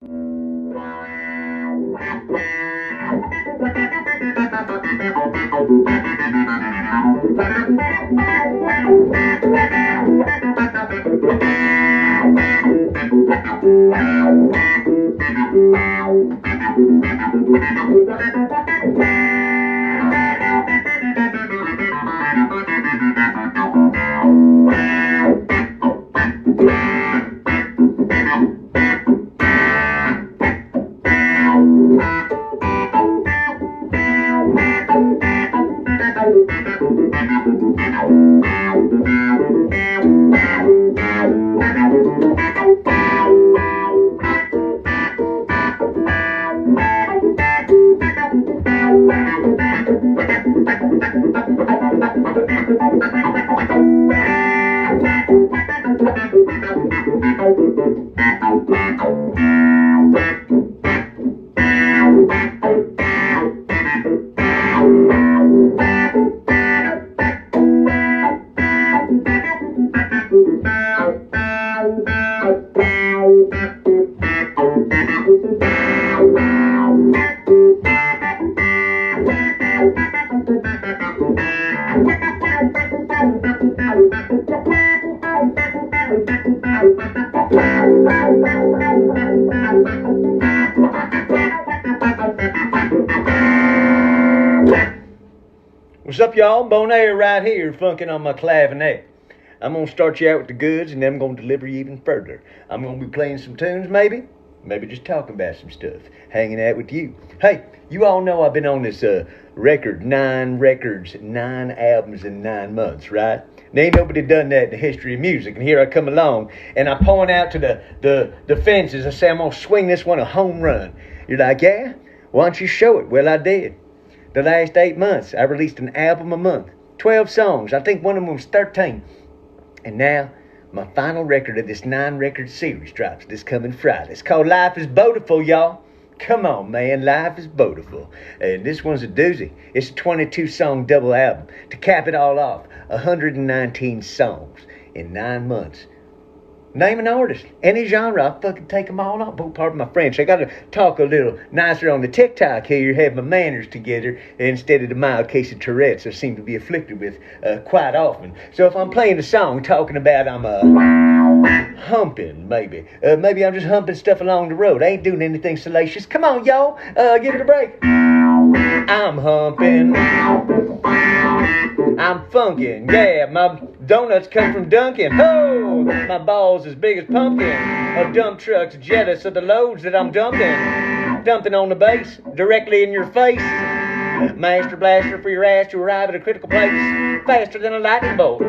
What's up, y'all? Beau Nair right here, funkin' on my clavinet. I'm gonna start you out with the goods, and then I'm gonna deliver you even further. I'm gonna be playing some tunes, maybe just talking about some stuff, hanging out with you. Hey, you all know I've been on this record, 9 records, 9 albums in 9 months, right? There ain't nobody done that in the history of music, and here I come along, and I point out to the fences. I say, I'm gonna swing this one a home run. You're like, yeah? Why don't you show it? Well, I did. The last 8 months, I released an album a month, 12 songs. I think one of them was 13. And now, my final record of this 9-record series drops this coming Friday. It's called Life is Beautiful, y'all. Come on, man, Life is Beautiful. And this one's a doozy. It's a 22-song double album. To cap it all off, 119 songs in 9 months. Name an artist, any genre, I'll fucking take them all off. Pardon my French. I got to talk a little nicer on the TikTok here, have my manners together, instead of the mild case of Tourette's I seem to be afflicted with quite often. So if I'm playing a song talking about I'm humping, maybe I'm just humping stuff along the road. I ain't doing anything salacious. Come on, y'all, give it a break. I'm humping, I'm funkin', yeah, my donuts come from Dunkin'. Oh, my balls as big as pumpkin. A dump truck's jealous of the loads that I'm dumping on the base, directly in your face. Master blaster for your ass to arrive at a critical place, faster than a lightning bolt.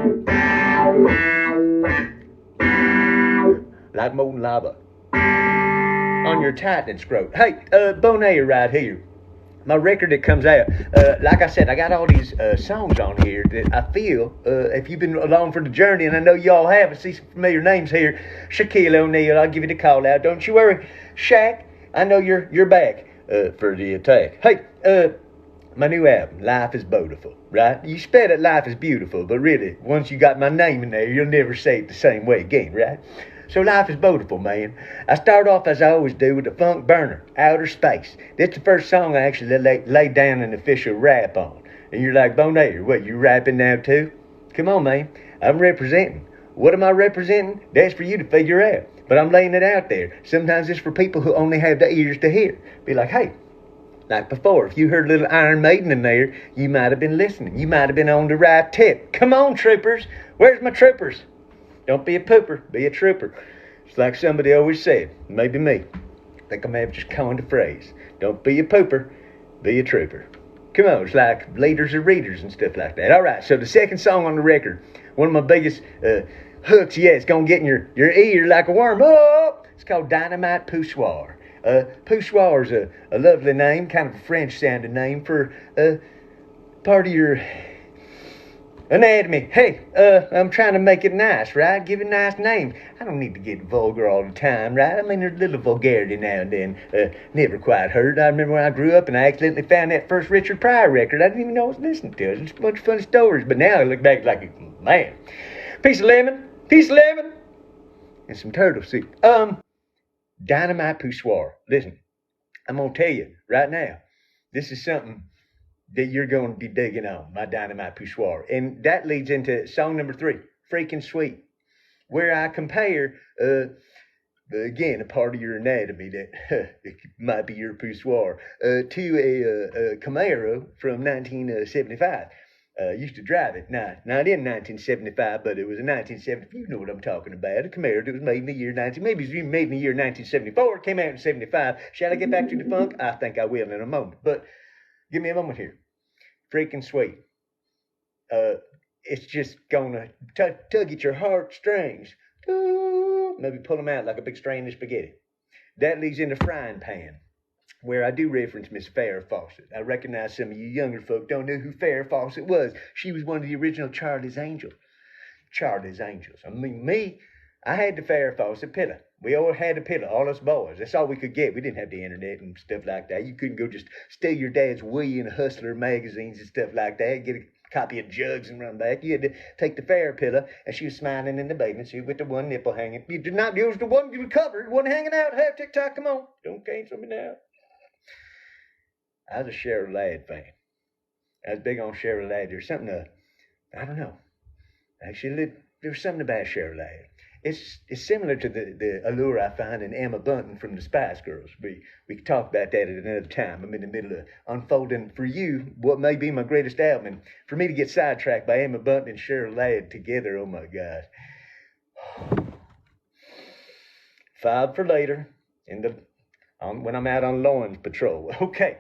Like molten lava on your tightening scrote. Hey, Beau Nair right here. My record that comes out, like I said, I got all these songs on here that I feel, if you've been along for the journey, and I know y'all have, I see some familiar names here. Shaquille O'Neal, I'll give you the call out. Don't you worry, Shaq, I know you're back for the attack. Hey, my new album, Life is Beautiful, right? You spell it Life is Beautiful, but really, once you got my name in there, you'll never say it the same way again, right? So Life is Beautiful, man. I start off, as I always do, with the funk burner, Outer Space. That's the first song I actually laid down an official rap on. And you're like, Beau Nair, what, you rapping now too? Come on, man. I'm representing. What am I representing? That's for you to figure out. But I'm laying it out there. Sometimes it's for people who only have the ears to hear. Be like, hey, like before, if you heard a little Iron Maiden in there, you might have been listening. You might have been on the right tip. Come on, troopers. Where's my troopers? Don't be a pooper, be a trooper. It's like somebody always said, maybe me. I think I may have just coined a phrase. Don't be a pooper, be a trooper. Come on, it's like leaders or readers and stuff like that. All right, so the second song on the record, one of my biggest hooks, yeah, it's going to get in your ear like a worm. Oh! It's called Dynamite Poussoir. Poussoir is a lovely name, kind of a French-sounding name for part of your anatomy. Hey, I'm trying to make it nice, right? Give it a nice name. I don't need to get vulgar all the time, right? I mean, there's a little vulgarity now and then. Never quite hurt. I remember when I grew up and I accidentally found that first Richard Pryor record. I didn't even know I was listening to it. It's a bunch of funny stories. But now I look back like, man, piece of lemon, and some turtle soup. Dynamite Poussoir. Listen, I'm going to tell you right now, this is something that you're going to be digging on, my Dynamite Poussoir. And that leads into song number 3, Freaking Sweet, where I compare, again, a part of your anatomy that might be your poussoir, to a Camaro from 1975. Used to drive it. Not in 1975, but it was in 1970. You know what I'm talking about. A Camaro that was made in the year 19, maybe it was even made in the year 1974. Came out in 75. Shall I get back to the funk? I think I will in a moment. But give me a moment here. Freaking Sweet. It's just gonna tug at your heartstrings. Maybe pull them out like a big strain of spaghetti. That leads into Frying Pan, where I do reference Miss Farrah Fawcett. I recognize some of you younger folk don't know who Farrah Fawcett was. She was one of the original Charlie's Angels. Charlie's Angels. I mean, I had the Farrah Fawcett pillow. We all had a pillow, all us boys. That's all we could get. We didn't have the internet and stuff like that. You couldn't go just steal your dad's Wii and Hustler magazines and stuff like that. Get a copy of Jugs and run back. You had to take the Farrah pillow, and she was smiling in the bathing suit with the one nipple hanging. You did not use the one you covered, one hanging out. Hey, TikTok, come on. Don't cancel me now. I was a Cheryl Ladd fan. I was big on Cheryl Ladd. There's something, I don't know. Actually, there's something about Cheryl Ladd. It's similar to the allure I find in Emma Bunton from the Spice Girls. We could talk about that at another time. I'm in the middle of unfolding for you what may be my greatest album. And for me to get sidetracked by Emma Bunton and Cheryl Ladd together, oh my God. 5 for later when I'm out on Lawrence Patrol. Okay.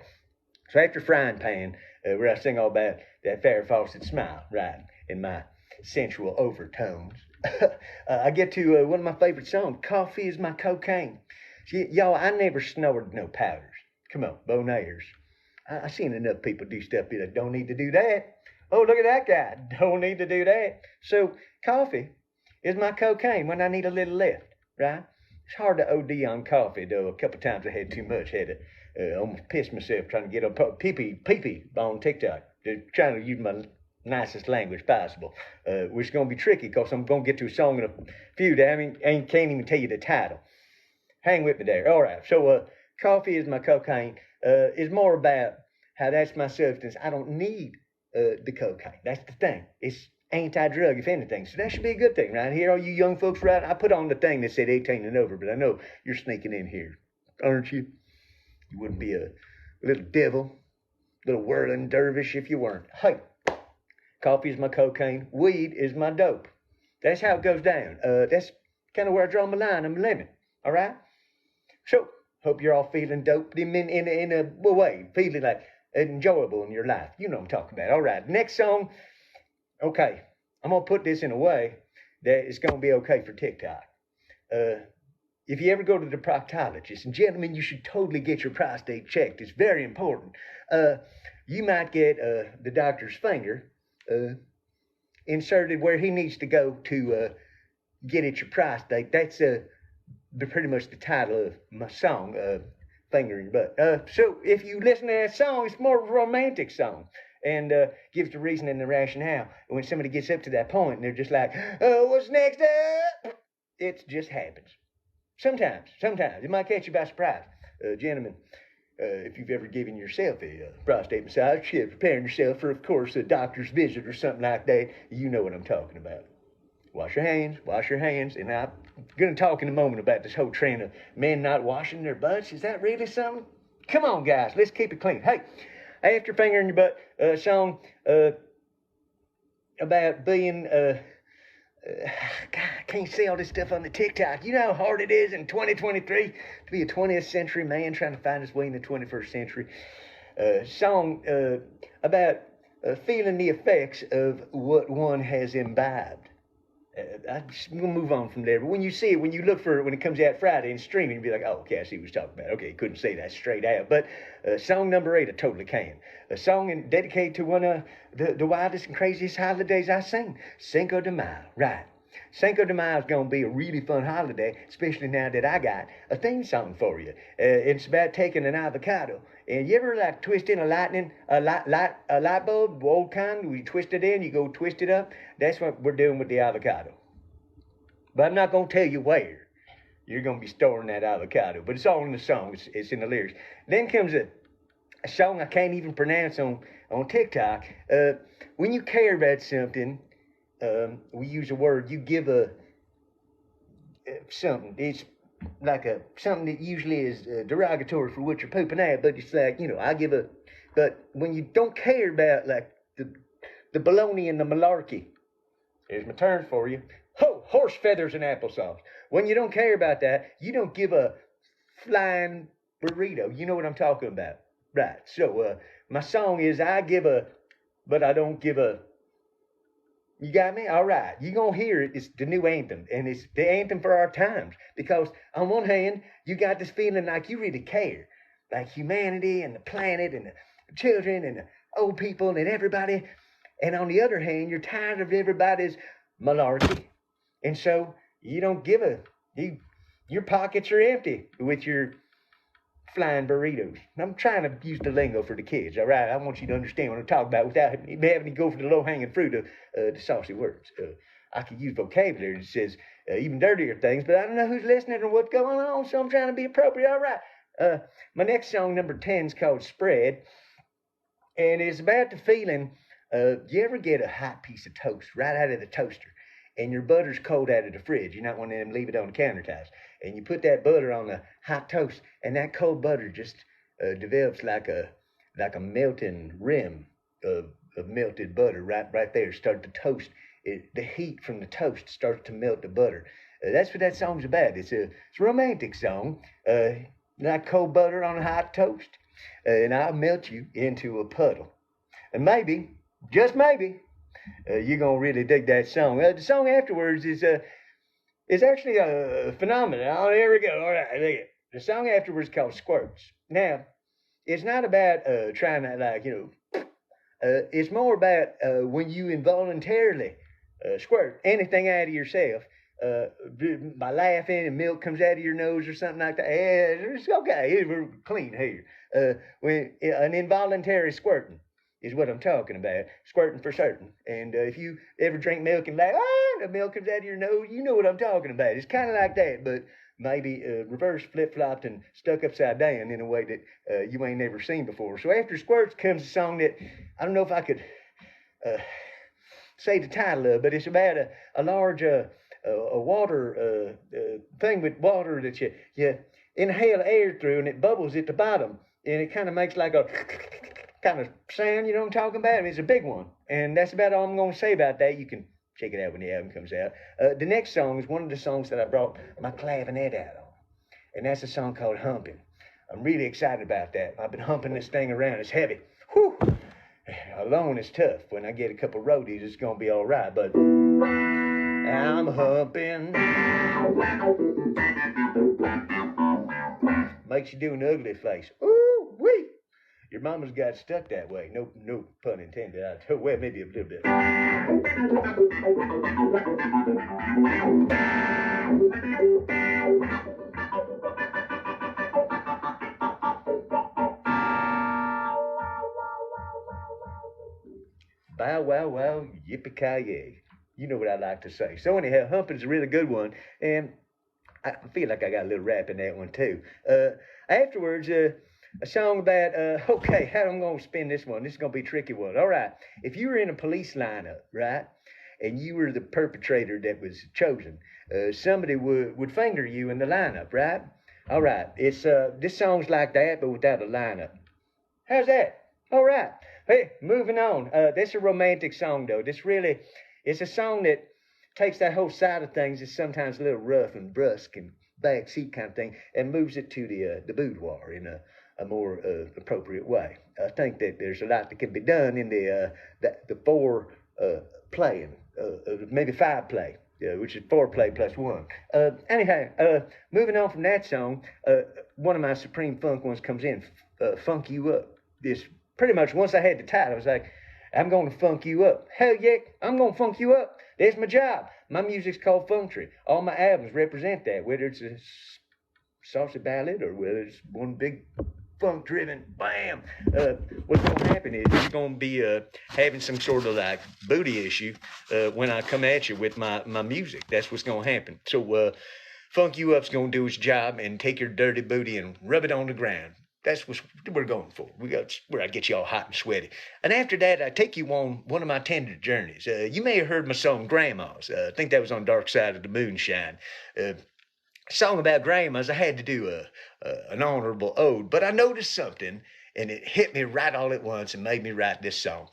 So after Frying Pan, where I sing all about that Farrah Fawcett smile, right, in my sensual overtones, I get to one of my favorite songs, Coffee is My Cocaine. See, y'all, I never snorted no powders. Come on, Beau Nairs. I seen enough people do stuff that don't need to do that. Oh, look at that guy. Don't need to do that. So coffee is my cocaine when I need a little lift, right? It's hard to OD on coffee, though. A couple times I had too much. Had to almost piss myself trying to get a pee-pee on TikTok. Trying to use my nicest language possible, which is going to be tricky because I'm going to get to a song in a few that I can't even tell you the title. Hang with me there. All right. So coffee is my cocaine. Is more about how that's my substance. I don't need the cocaine. That's the thing. It's anti-drug, if anything. So that should be a good thing, right here. All you young folks, right? I put on the thing that said 18 and over, but I know you're sneaking in here, aren't you? You wouldn't be a little devil, little whirling dervish if you weren't. Hey, coffee is my cocaine. Weed is my dope. That's how it goes down. That's kind of where I draw my line. I'm a limit. All right? So, hope you're all feeling dope in a way. Feeling like enjoyable in your life. You know what I'm talking about. All right. Next song. Okay. I'm going to put this in a way that it's going to be okay for TikTok. If you ever go to the proctologist, and gentlemen, you should totally get your prostate checked. It's very important. You might get the doctor's finger inserted where he needs to go to get at your prostate. That's pretty much the title of my song, Finger in Your Butt. So if you listen to that song, it's more of a romantic song and gives the reason and the rationale. And when somebody gets up to that point and they're just like, oh, what's next up? It just happens. Sometimes. It might catch you by surprise. Gentlemen, if you've ever given yourself a prostate massage, preparing yourself for, of course, a doctor's visit or something like that, you know what I'm talking about. Wash your hands. And I'm going to talk in a moment about this whole trend of men not washing their butts. Is that really something? Come on, guys, let's keep it clean. Hey, after Finger in Your Butt, a song about being... God, I can't say all this stuff on the TikTok. You know how hard it is in 2023 to be a 20th century man trying to find his way in the 21st century. Song about feeling the effects of what one has imbibed. We'll move on from there. But when you see it, when you look for it, when it comes out Friday and streaming, you'll be like, oh, okay, I see what he's talking about. Okay, couldn't say that straight out. But song number 8, I totally can. A song dedicated to one of the wildest and craziest holidays I sing, Cinco de Mayo. Right. Cinco de Mayo is going to be a really fun holiday, especially now that I got a theme song for you. It's about taking an avocado. And you ever like twist in a light bulb, old kind, where you twist it in, you go twist it up? That's what we're doing with the avocado. But I'm not going to tell you where. you're going to be storing that avocado. But it's all in the song. It's in the lyrics. Then comes a song I can't even pronounce on TikTok. When you care about something, we use a word. You give a something. It's like something that usually is derogatory for what you're pooping at, but it's like, I give a. But when you don't care about like the baloney and the malarkey, here's my terms for you. Horse feathers and applesauce. When you don't care about that, you don't give a flying burrito. You know what I'm talking about. Right. So my song is I give a, but I don't give a. You got me? All right. You're going to hear it. It's the new anthem. And it's the anthem for our times. Because on one hand, you got this feeling like you really care. Like humanity and the planet and the children and the old people and everybody. And on the other hand, you're tired of everybody's malarkey. And so you don't give a. Your pockets are empty with your flying burritos. I'm trying to use the lingo for the kids, all right? I want you to understand what I'm talking about without having to go for the low-hanging fruit of the saucy words. I could use vocabulary that says even dirtier things, but I don't know who's listening or what's going on, so I'm trying to be appropriate. All right. My next song, number 10, is called Spread, and it's about the feeling, you ever get a hot piece of toast right out of the toaster, and your butter's cold out of the fridge. You're not one of them leave it on the countertops. And you put that butter on the hot toast, and that cold butter just develops like a melting rim of melted butter right there. Start to toast. The heat from the toast starts to melt the butter. That's what that song's about. It's a romantic song. Like cold butter on a hot toast. And I'll melt you into a puddle. And maybe, just maybe, you're going to really dig that song. The song afterwards is actually a phenomenon. Oh, there we go. All right, look at it. The song afterwards is called Squirts. Now, it's not about trying to, it's more about when you involuntarily squirt anything out of yourself by laughing and milk comes out of your nose or something like that. It's okay. We're clean here. When an involuntary squirting is what I'm talking about. Squirting for certain. And if you ever drink milk and laugh, the milk comes out of your nose, you know what I'm talking about. It's kind of like that, but maybe reverse, flip-flopped, and stuck upside down in a way that you ain't never seen before. So after Squirts comes a song that, I don't know if I could say the title of, but it's about a large a water thing with water that you inhale air through, and it bubbles at the bottom, and it kind of makes like a kind of sound, you know what I'm talking about? I mean, it's a big one. And that's about all I'm going to say about that. You can check it out when the album comes out. The next song is one of the songs that I brought my clavinet out on. And that's a song called Humping. I'm really excited about that. I've been humping this thing around. It's heavy. Whew. Alone is tough. When I get a couple roadies, it's going to be all right. But I'm humping. Makes you do an ugly face. Ooh, wee. Your mama's got stuck that way. No pun intended. Well, maybe a little bit. Bow, wow, wow, yippee-ki-yay. You know what I like to say. So anyhow, humping's a really good one. And I feel like I got a little rap in that one too. Afterwards, a song about, okay, how am I going to spin this one? This is going to be a tricky one. All right. If you were in a police lineup, right, and you were the perpetrator that was chosen, somebody would finger you in the lineup, right? All right. It's this song's like that, but without a lineup. How's that? All right. Hey, moving on. This is a romantic song, though. It's a song that takes that whole side of things that's sometimes a little rough and brusque and backseat kind of thing and moves it to the boudoir in a more appropriate way. I think that there's a lot that can be done in the four playing, maybe five play, which is four play plus one. Anyhow, moving on from that song, one of my Supreme Funk ones comes in, Funk You Up. This pretty much once I had the title, I was like, I'm going to funk you up. Hell yeah, I'm going to funk you up. That's my job. My music's called Funktree. All my albums represent that, whether it's a saucy ballad or whether it's one big funk-driven bam. What's going to happen is you're going to be having some sort of like booty issue when I come at you with my music. That's what's going to happen. So Funk You Up's gonna do its job and take your dirty booty and rub it on the ground. That's what we're going for. Where I get you all hot and sweaty. And after that, I take you on one of my tender journeys. You may have heard my song Grandma's. I think that was on Dark Side of the Moonshine. Song about grandmas. I had to do an honorable ode, but I noticed something, and it hit me right all at once and made me write this song.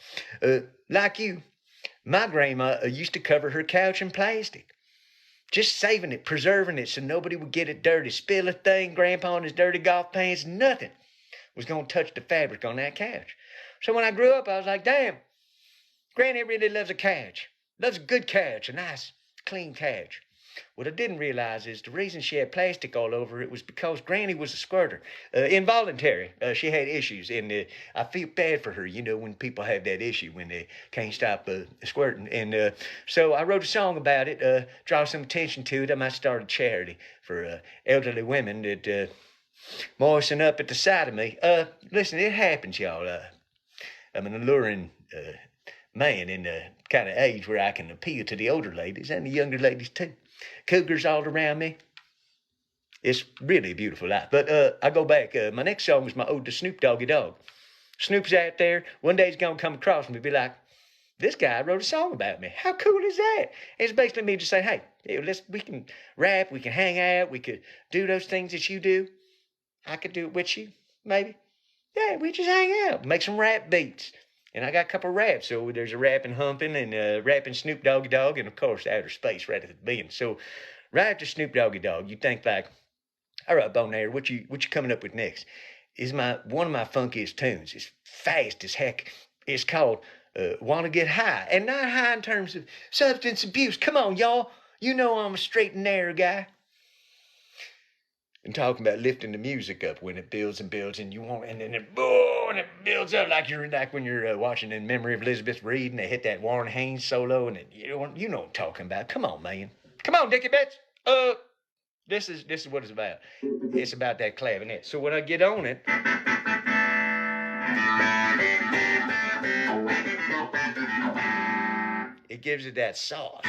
Like you, my grandma used to cover her couch in plastic. Just saving it, preserving it so nobody would get it dirty. Spill a thing, Grandpa in his dirty golf pants, nothing was going to touch the fabric on that couch. So when I grew up, I was like, damn, Granny really loves a couch. Loves a good couch, a nice, clean couch. What I didn't realize is the reason she had plastic all over it was because Granny was a squirter. Involuntary. She had issues, and I feel bad for her, when people have that issue, when they can't stop squirting. And so I wrote a song about it, draw some attention to it. I might start a charity for elderly women that moisten up at the sight of me. Listen, it happens, y'all. I'm an alluring man in the kind of age where I can appeal to the older ladies and the younger ladies too. Cougars all around me. It's really a beautiful life. But I go back. My next song is my ode to Snoop Doggy Dogg. Snoop's out there. One day he's going to come across me and be like, this guy wrote a song about me. How cool is that? It's basically me just saying, hey, we can rap, we can hang out, we could do those things that you do. I could do it with you, maybe. Yeah, we just hang out, make some rap beats. And I got a couple of raps. So there's a rapping Humping and rapping Snoop Doggy Dogg, and of course Outer Space right at the beginning. So right after Snoop Doggy Dogg, you think like, all right, Beau Nair, what you coming up with next? Is one of my funkiest tunes. It's fast as heck. It's called Wanna Get High. And not high in terms of substance abuse. Come on, y'all. You know I'm a straight and narrow guy. And talking about lifting the music up when it builds and builds, and and then it builds up like when you're watching In Memory of Elizabeth Reed, and they hit that Warren Haynes solo, and you know what I'm talking about. Come on, man. Come on, Dickie Betts. This is what it's about. It's about that clavinet. So when I get on it, it gives it that sauce.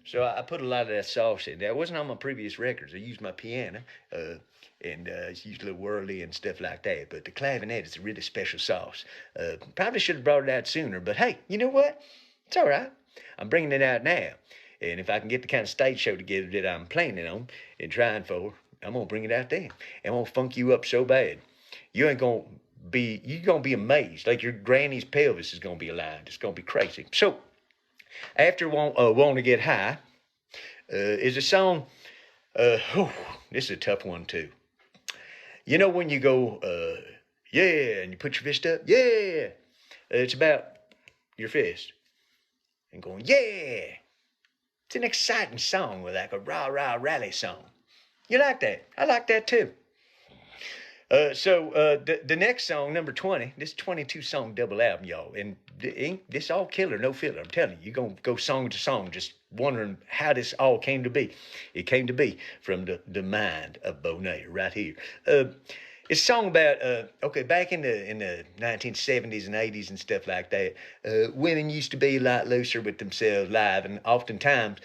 So I put a lot of that sauce in there. It wasn't on my previous records. I used my piano, and it's used a little whirly and stuff like that. But the clavinet is a really special sauce. Probably should have brought it out sooner, but hey, you know what? It's all right. I'm bringing it out now. And if I can get the kind of stage show together that I'm planning on and trying for, I'm going to bring it out there. I'm going to funk you up so bad. You're going to be amazed. Like your granny's pelvis is going to be aligned. It's going to be crazy. So, after Want to Get High is a song, this is a tough one too. You know when you go, yeah, and you put your fist up, yeah. It's about your fist and going, yeah. It's an exciting song, with like a rah-rah rally song. You like that? I like that too. So the next song, number 20, this 22-song double album, y'all. And this all killer, no filler. I'm telling you, you're going to go song to song just wondering how this all came to be. It came to be from the mind of Beau Nair right here. It's a song about, back in the 1970s and 80s and stuff like that, women used to be a lot looser with themselves live, and oftentimes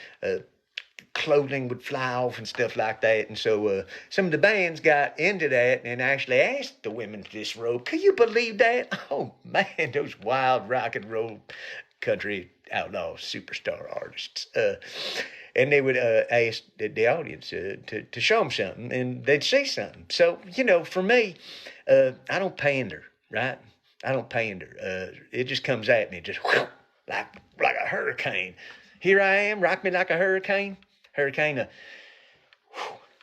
clothing would fly off and stuff like that. And so some of the bands got into that and actually asked the women to disrobe. Can you believe that? Oh, man, those wild rock and roll country outlaw superstar artists. And they would ask the audience to show them something, and they'd see something. So, for me, I don't pander, right? I don't pander. It just comes at me, just like a hurricane. Here I am, rock me like a hurricane. Hurricane.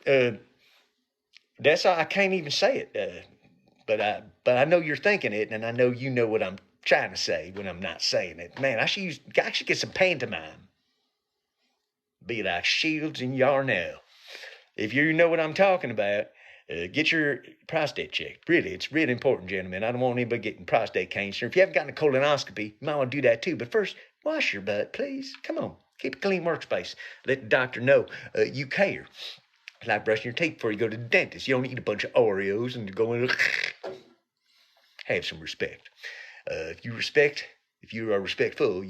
That's all. I can't even say it. But I know you're thinking it, and I know you know what I'm trying to say when I'm not saying it. Man, I should get some pantomime. Be like Shields and Yarnell. If you know what I'm talking about, get your prostate checked. Really, it's really important, gentlemen. I don't want anybody getting prostate cancer. If you haven't gotten a colonoscopy, you might want to do that too. But first, wash your butt, please. Come on. Keep a clean workspace. Let the doctor know you care. It's like brushing your teeth before you go to the dentist. You don't eat a bunch of Oreos and go in. Have some respect. If you are respectful,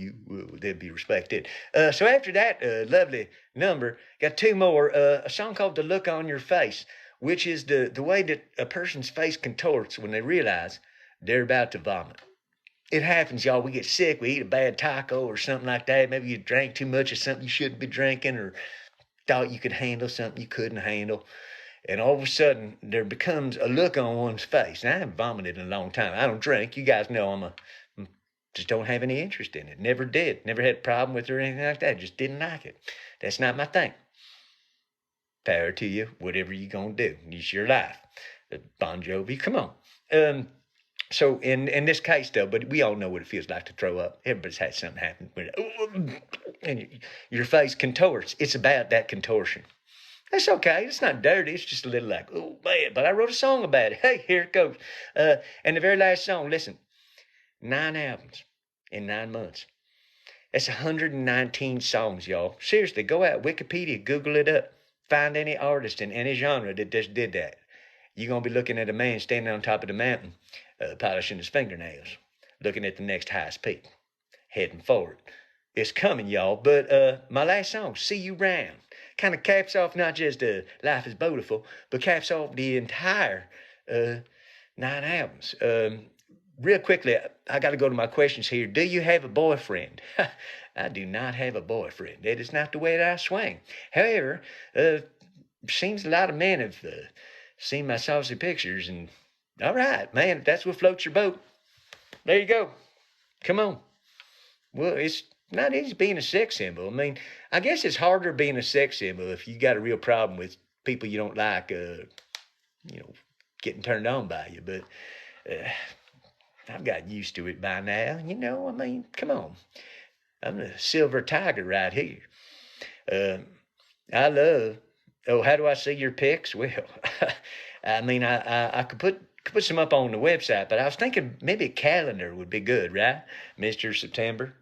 they'll be respected. So after that lovely number, got two more. A song called "The Look on Your Face," which is the way that a person's face contorts when they realize they're about to vomit. It happens, y'all. We get sick. We eat a bad taco or something like that. Maybe you drank too much of something you shouldn't be drinking, or thought you could handle something you couldn't handle. And all of a sudden, there becomes a look on one's face. And I haven't vomited in a long time. I don't drink. You guys know just don't have any interest in it. Never did. Never had a problem with it or anything like that. Just didn't like it. That's not my thing. Power to you. Whatever you gonna do. It's your life. Bon Jovi, come on. So in this case, though, but we all know what it feels like to throw up. Everybody's had something happen. And your face contorts. It's about that contortion. That's okay. It's not dirty. It's just a little like, oh, man. But I wrote a song about it. Hey, here it goes. And the very last song, listen, 9 albums in 9 months. That's 119 songs, y'all. Seriously, go out, Wikipedia, Google it up. Find any artist in any genre that just did that. You're going to be looking at a man standing on top of the mountain, polishing his fingernails, looking at the next highest peak, heading forward. It's coming, y'all. But my last song, See You Round, kind of caps off not just Life is Beautiful, but caps off the entire 9 albums. Real quickly, I got to go to my questions here. Do you have a boyfriend? I do not have a boyfriend. That is not the way that I swing. However, seems a lot of men have seen my saucy pictures, and all right, man, if that's what floats your boat, there you go. Come on. Well, it's not easy being a sex symbol. I mean, I guess it's harder being a sex symbol if you got a real problem with people you don't like, getting turned on by you. But I've gotten used to it by now. I mean, come on. I'm the silver tiger right here. I love. Oh, how do I see your pics? Well, I mean, I could put some up on the website, but I was thinking maybe a calendar would be good, right? Mr. September,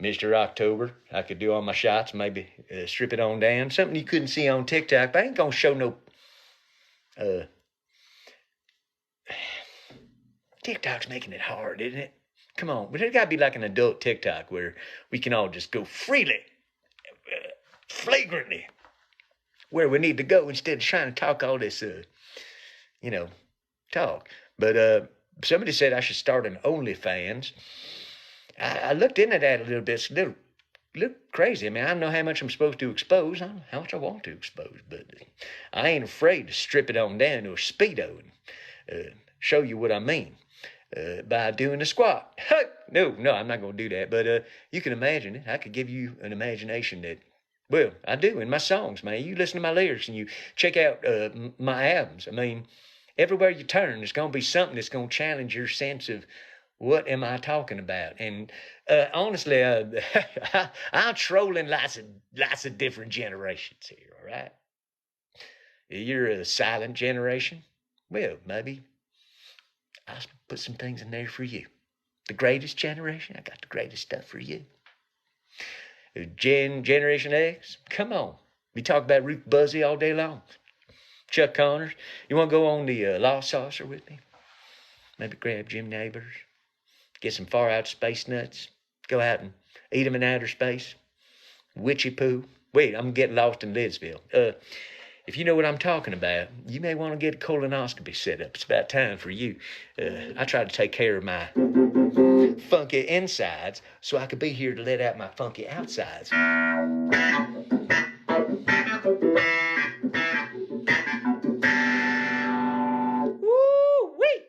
Mr. October. I could do all my shots, maybe strip it on down. Something you couldn't see on TikTok, but I ain't going to show no... TikTok's making it hard, isn't it? Come on, but there's got to be like an adult TikTok where we can all just go freely, flagrantly, where we need to go instead of trying to talk all this, talk. But somebody said I should start an OnlyFans. I looked into that a little bit. It's a little crazy. I mean, I don't know how much I'm supposed to expose. I don't know how much I want to expose, but I ain't afraid to strip it on down to a Speedo and show you what I mean by doing a squat. No, I'm not going to do that. But you can imagine it. I could give you an imagination that, well, I do in my songs, man. You listen to my lyrics and you check out my albums. I mean, everywhere you turn, there's going to be something that's going to challenge your sense of what am I talking about. And honestly, I'm trolling lots of different generations here, all right? You're a silent generation. Well, maybe I'll put some things in there for you. The greatest generation, I got the greatest stuff for you. Generation X, come on. We talk about Ruth Buzzy all day long. Chuck Connors, you want to go on the Lost Saucer with me? Maybe grab Jim Neighbors, get some far out space nuts, go out and eat them in outer space. Witchy poo. Wait, I'm getting lost in Lidsville. If you know what I'm talking about, you may want to get a colonoscopy set up. It's about time for you. I try to take care of my funky insides so I could be here to let out my funky outsides. Woo-wee!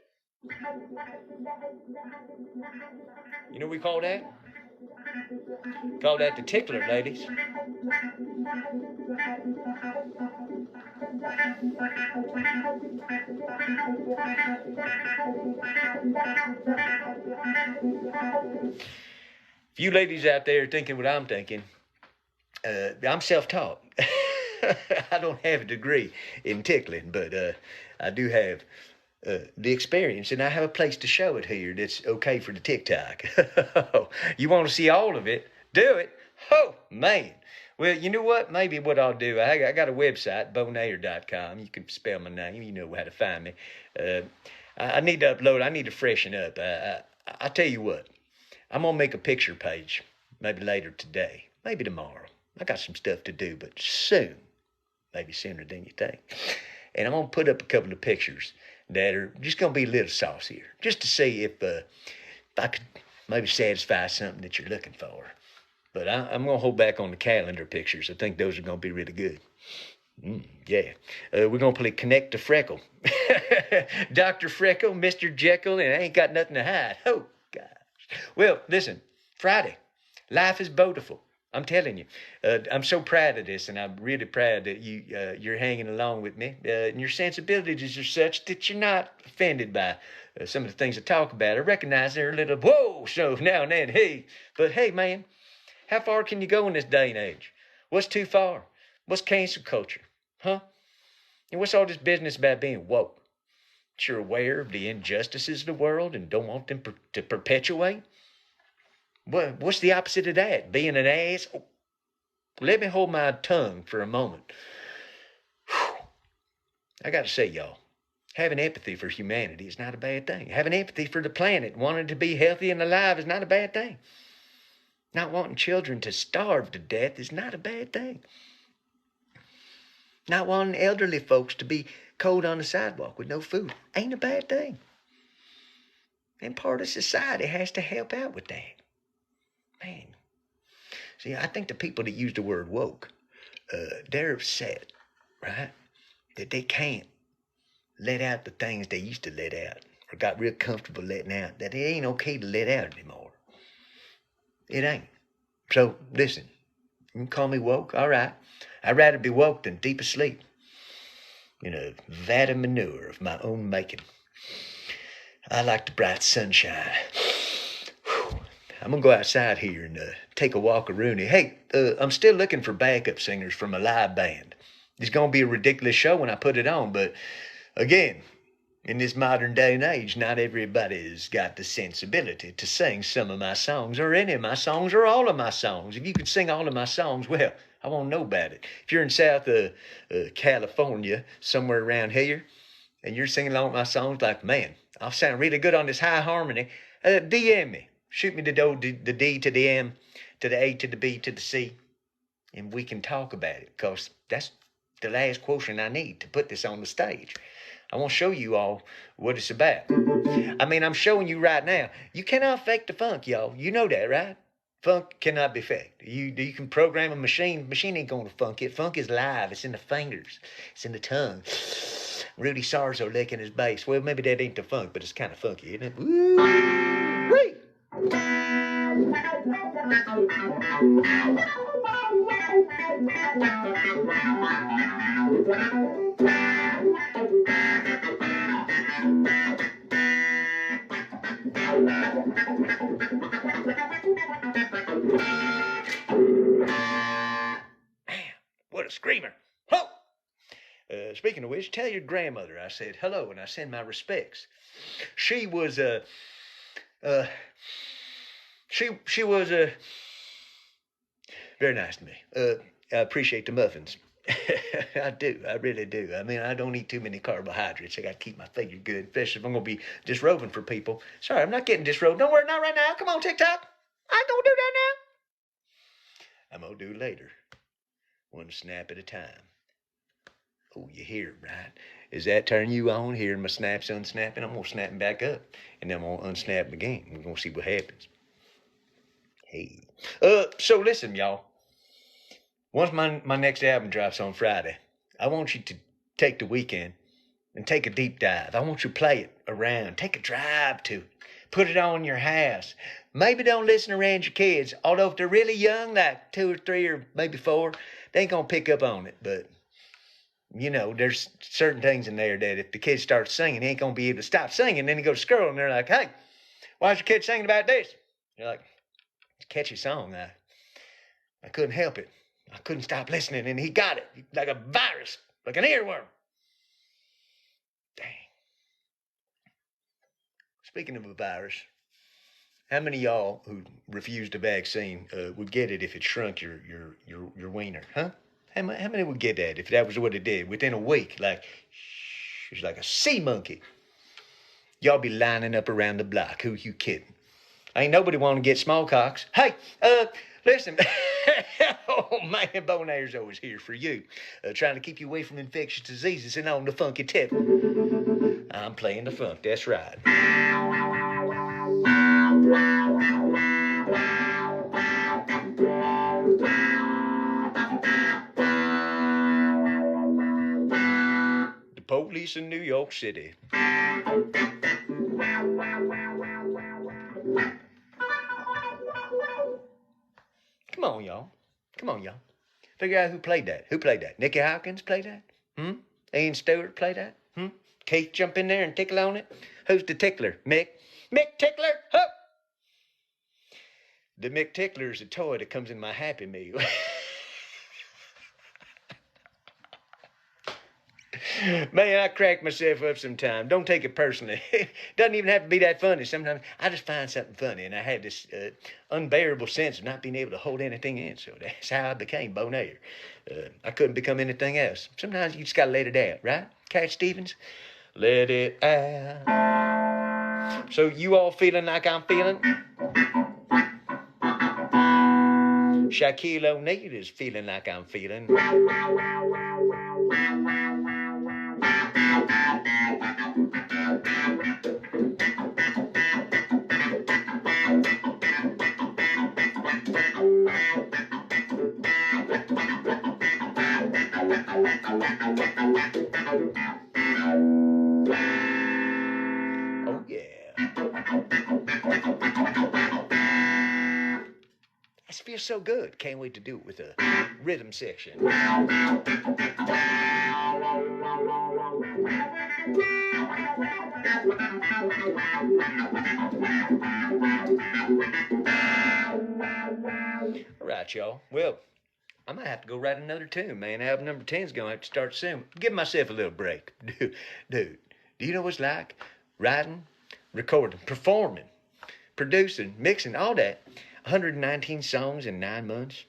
You know what we call that? Call that the tickler, ladies. If you ladies out there thinking what I'm thinking, I'm self-taught. I don't have a degree in tickling, but I do have the experience, and I have a place to show it here that's okay for the TikTok. You want to see all of it? Do it. Oh, man. Well, you know what? Maybe what I'll do, I got a website, beaunair.com. You can spell my name. You know how to find me. Uh, I need to upload. I need to freshen up. I tell you what. I'm going to make a picture page. Maybe later today. Maybe tomorrow. I got some stuff to do, but soon. Maybe sooner than you think. And I'm going to put up a couple of pictures that are just going to be a little saucier. Just to see if I could maybe satisfy something that you're looking for. But I'm going to hold back on the calendar pictures. I think those are going to be really good. Yeah. We're going to play Connect to Freckle. Dr. Freckle, Mr. Jekyll, and I ain't got nothing to hide. Oh, gosh. Well, listen, Friday. Life is beautiful. I'm telling you. I'm so proud of this, and I'm really proud that you're hanging along with me. And your sensibilities are such that you're not offended by some of the things I talk about. I recognize they're a little, whoa, so now and then, hey. But hey, man. How far can you go in this day and age? What's too far? What's cancel culture? Huh? And what's all this business about being woke? That you're aware of the injustices of the world and don't want them to perpetuate? What's the opposite of that? Being an ass? Oh, let me hold my tongue for a moment. Whew. I got to say, y'all, having empathy for humanity is not a bad thing. Having empathy for the planet, wanting to be healthy and alive is not a bad thing. Not wanting children to starve to death is not a bad thing. Not wanting elderly folks to be cold on the sidewalk with no food ain't a bad thing. And part of society has to help out with that. Man. See, I think the people that use the word woke, they're upset, right? That they can't let out the things they used to let out or got real comfortable letting out. That it ain't okay to let out anymore. It ain't. So, listen, you can call me woke, all right. I'd rather be woke than deep asleep in a vat of manure of my own making. I like the bright sunshine. Whew. I'm going to go outside here and take a walk around here. Hey, I'm still looking for backup singers from a live band. It's going to be a ridiculous show when I put it on, but again, in this modern day and age, not everybody's got the sensibility to sing some of my songs or any of my songs or all of my songs. If you could sing all of my songs, well, I won't know about it. If you're in South California, somewhere around here, and you're singing along with my songs like, man, I'll sound really good on this high harmony, DM me. Shoot me the D to the M, to the A to the B to the C, and we can talk about it, because that's the last quotient I need to put this on the stage. I want to show you all what it's about. I mean, I'm showing you right now. You cannot fake the funk, y'all. You know that, right? Funk cannot be faked. You can program a machine. Machine ain't going to funk it. Funk is live. It's in the fingers. It's in the tongue. Rudy Sarzo licking his bass. Well, maybe that ain't the funk, but it's kind of funky, isn't it? Woo-wee! What a screamer. Ho! Speaking of which, tell your grandmother I said hello and I send my respects. She was she was very nice to me. I appreciate the muffins. I do. I really do. I mean, I don't eat too many carbohydrates. I got to keep my figure good, especially if I'm going to be disrobing for people. Sorry, I'm not getting disrobed. Don't worry, not right now. Come on, TikTok. I ain't going to do that now. I'm going to do it later. One snap at a time. Oh, you hear it, right? Is that turning you on? Hearing my snaps unsnapping? I'm going to snap them back up. And then I'm going to unsnap them again. We're going to see what happens. Hey. So listen, y'all. Once my next album drops on Friday, I want you to take the weekend and take a deep dive. I want you to play it around. Take a drive to it. Put it on in your house. Maybe don't listen around your kids. Although if they're really young, like 2 or 3 or maybe 4, they ain't going to pick up on it. But, you know, there's certain things in there that if the kids start singing, they ain't going to be able to stop singing. Then they go to school and they're like, hey, why's your kid singing about this? You're like, it's a catchy song. I couldn't help it. I couldn't stop listening, and he got it like a virus, like an earworm. Dang. Speaking of a virus, How many of y'all who refused the vaccine would get it if it shrunk your wiener, huh? How many would get that if that was what it did within a week? Like, it's like a sea monkey. Y'all be lining up around the block. Who you kidding? Ain't nobody want to get smallcocks. Hey, listen. Oh, man, Beau Nair's always here for you. Trying to keep you away from infectious diseases and on the funky tip. I'm playing the funk, that's right. The police in New York City. Come on, y'all. Come on, y'all. Figure out who played that. Who played that? Nicky Hopkins played that? Ian Stewart played that? Keith jump in there and tickle on it? Who's the tickler? Mick? Mick Tickler? Huh? The Mick Tickler is a toy that comes in my Happy Meal. Man, I crack myself up sometimes. Don't take it personally. It doesn't even have to be that funny. Sometimes I just find something funny, and I have this unbearable sense of not being able to hold anything in. So that's how I became Beau Nair. I couldn't become anything else. Sometimes you just got to let it out, right? Cat Stevens? Let it out. So you all feeling like I'm feeling? Shaquille O'Neal is feeling like I'm feeling. Oh, yeah. This feels so good. Can't wait to do it with a rhythm section. All right, y'all. Well, I might have to go write another tune, man. Album number 10 is going to have to start soon. Give myself a little break. Dude, do you know what it's like? Writing, recording, performing, producing, mixing, all that. 119 songs in 9 months.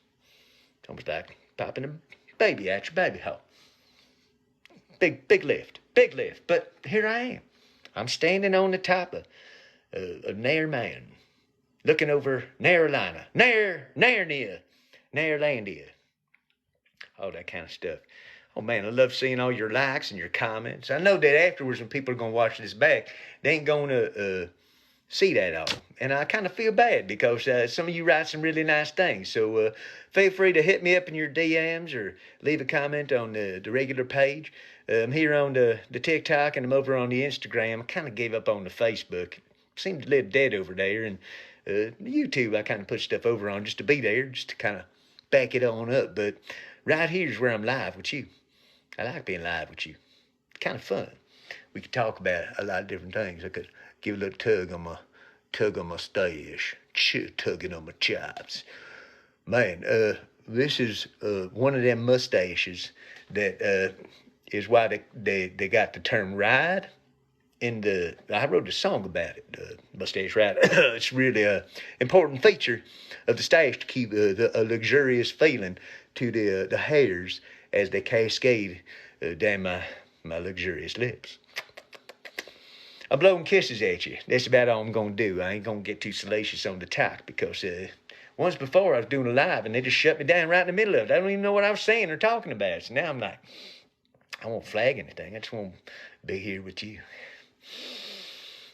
It's almost like popping a baby out your baby hole. Big lift. But here I am. I'm standing on the top of Nair Man, looking over Nairlina, Nairnia, Nairlandia, all that kind of stuff. Oh, man, I love seeing all your likes and your comments. I know that afterwards when people are going to watch this back, they ain't going to see that all. And I kind of feel bad because some of you write some really nice things. So feel free to hit me up in your DMs or leave a comment on the regular page. I'm here on the TikTok and I'm over on the Instagram. I kind of gave up on the Facebook. Seemed a little dead over there. And YouTube, I kind of put stuff over on just to be there, just to kind of back it on up. But right here's where I'm live with you. I like being live with you. It's kind of fun. We could talk about a lot of different things. I could give a little tug on my stash, tugging on my chops. Man, this is one of them mustaches that is why they got the term ride. I wrote a song about it, mustache ride. It's really an important feature of the stash to keep a luxurious feeling to the hairs as they cascade down my luxurious lips. I'm blowing kisses at you. That's about all I'm going to do. I ain't going to get too salacious on the talk because once before I was doing a live and they just shut me down right in the middle of it. I don't even know what I was saying or talking about. So now I'm like, I won't flag anything. I just want to be here with you.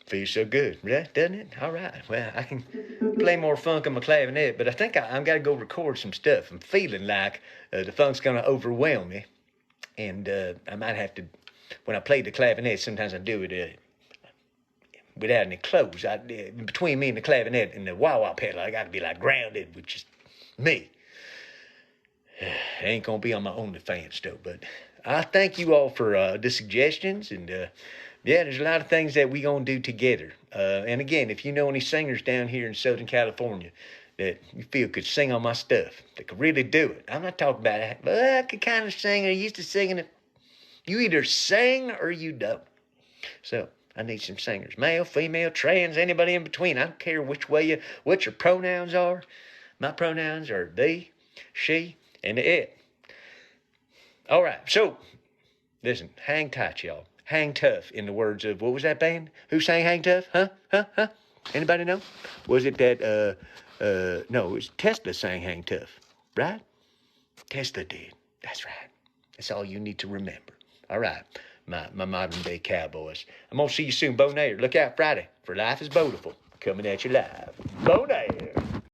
Feels so good, right? Doesn't it? All right. Well, I can play more funk on my clavinet, but I think I'm got to go record some stuff. I'm feeling like the funk's going to overwhelm me. And I might have to, when I play the clavinet, sometimes I do it without any clothes. Between me and the clavinet and the wah-wah pedal, I got to be like grounded with just me. I ain't going to be on my OnlyFans though, but I thank you all for the suggestions. And yeah, there's a lot of things that we going to do together. And again, if you know any singers down here in Southern California that you feel could sing on my stuff, that could really do it. I'm not talking about it, but I could kind of sing. I used to singing it. You either sing or you don't. So I need some singers. Male, female, trans, anybody in between. I don't care what your pronouns are. My pronouns are thee, she, and it. All right, so listen, hang tight, y'all. Hang tough, in the words of, what was that band? Who sang Hang Tough? Huh? Anybody know? Was it that, no, it was Tesla sang Hang Tough, right? Tesla did. That's right. That's all you need to remember. All right, my modern day cowboys. I'm going to see you soon, Beau Nair. Look out Friday for Life is Beautiful, coming at you live. Beau Nair.